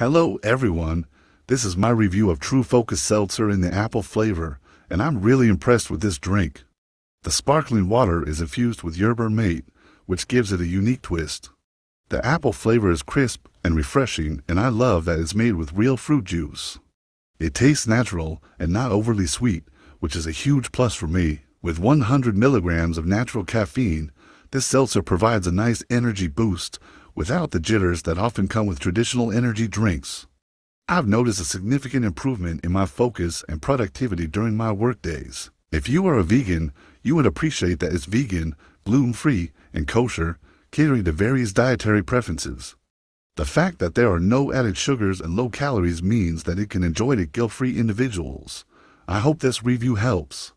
Hello everyone, this is my review of Tru Focus Seltzer in the apple flavor, and I'm really impressed with this drink. The sparkling water is infused with Yerba Mate, which gives it a unique twist. The apple flavor is crisp and refreshing, and I love that it's made with real fruit juice. It tastes natural and not overly sweet, which is a huge plus for me. With 100 milligrams of natural caffeine, this seltzer provides a nice energy boost without the jitters that often come with traditional energy drinks. I've noticed a significant improvement in my focus and productivity during my work days. If you are a vegan, you would appreciate that it's vegan, gluten-free, and kosher, catering to various dietary preferences. The fact that there are no added sugars and low calories means that it can enjoy to guilt-free individuals. I hope this review helps.